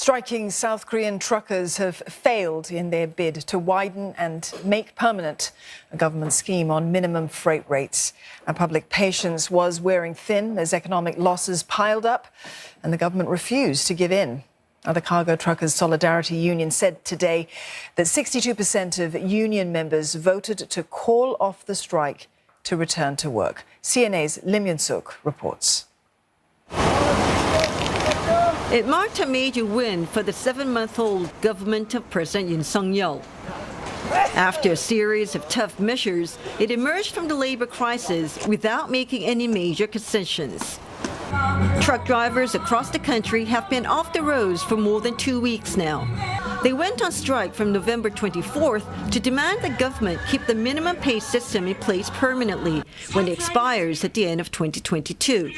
Striking South Korean truckers have failed in their bid to widen and make permanent a government scheme on minimum freight rates. And public patience was wearing thin as economic losses piled up and the government refused to give in. Now, the Cargo Truckers Solidarity Union said today that 62% of union members voted to call off the strike to return to work. CNA's Lim Yun-suk reports. It marked a major win for the 7-month-old government of President Yoon Suk-yeol. After a series of tough measures, it emerged from the labor crisis without making any major concessions. Truck drivers across the country have been off the roads for more than 2 weeks now. They went on strike from November 24th to demand the government keep the minimum pay system in place permanently when it expires at the end of 2022.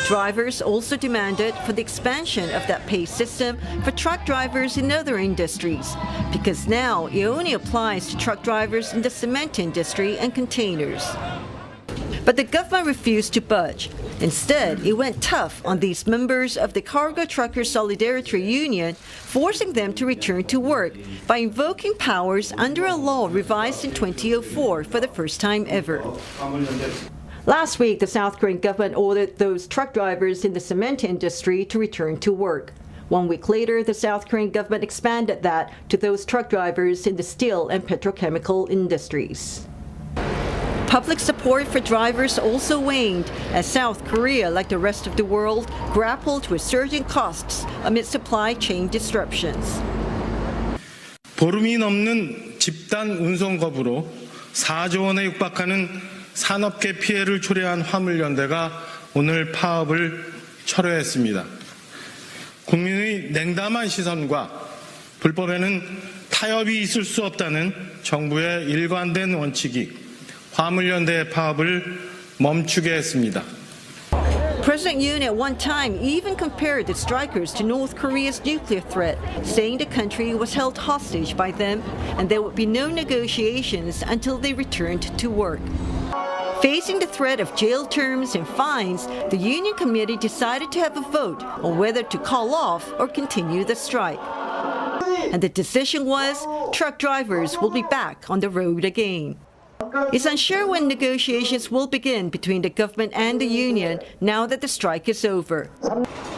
Drivers also demanded for the expansion of that pay system for truck drivers in other industries, because now it only applies to truck drivers in the cement industry and containers. But the government refused to budge. Instead, it went tough on these members of the Cargo Truckers Solidarity Union, forcing them to return to work by invoking powers under a law revised in 2004 for the first time ever. Last week, the South Korean government ordered those truck drivers in the cement industry to return to work. 1 week later, the South Korean government expanded that to those truck drivers in the steel and petrochemical industries. Public support for drivers also waned as South Korea, like the rest of the world, grappled with surging costs amid supply chain disruptions. 보름이 넘는 집단 운송 거부로 4조 원에 육박하는 산업계 피해를 초래한 화물연대가 오늘 파업을 철회했습니다. 국민의 냉담한 시선과 불법에는 타협이 있을 수 없다는 정부의 일관된 원칙이 화물연대의 파업을 멈추게 했습니다. President Yoon at one time even compared the strikers to North Korea's nuclear threat, saying the country was held hostage by them and there would be no negotiations until they returned to work. Facing the threat of jail terms and fines, the union committee decided to have a vote on whether to call off or continue the strike. And the decision was truck drivers will be back on the road again. It's unsure when negotiations will begin between the government and the union now that the strike is over.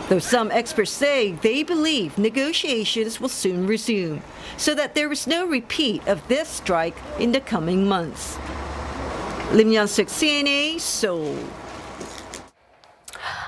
Though some experts say they believe negotiations will soon resume, so that there is no repeat of this strike in the coming months. Lim Yun-suk, CNA, Seoul.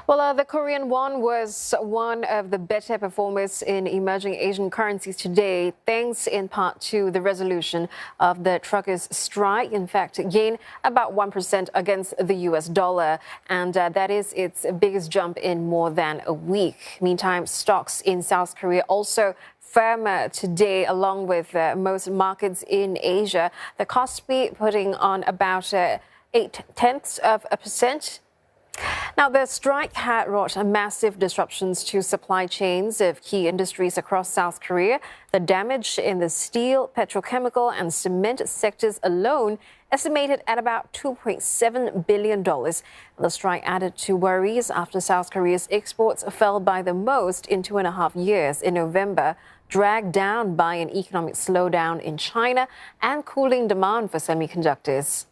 Well, the Korean won was one of the better performers in emerging Asian currencies today, thanks in part to the resolution of the truckers' strike. In fact, it gained about 1% against the US dollar, and that is its biggest jump in more than a week. Meantime, stocks in South Korea also firmer today, along with most markets in Asia. The Kospi putting on about 0.8%. Now, the strike had wrought massive disruptions to supply chains of key industries across South Korea. The damage in the steel, petrochemical and cement sectors alone estimated at about $2.7 billion. The strike added to worries after South Korea's exports fell by the most in 2.5 years in November, dragged down by an economic slowdown in China and cooling demand for semiconductors.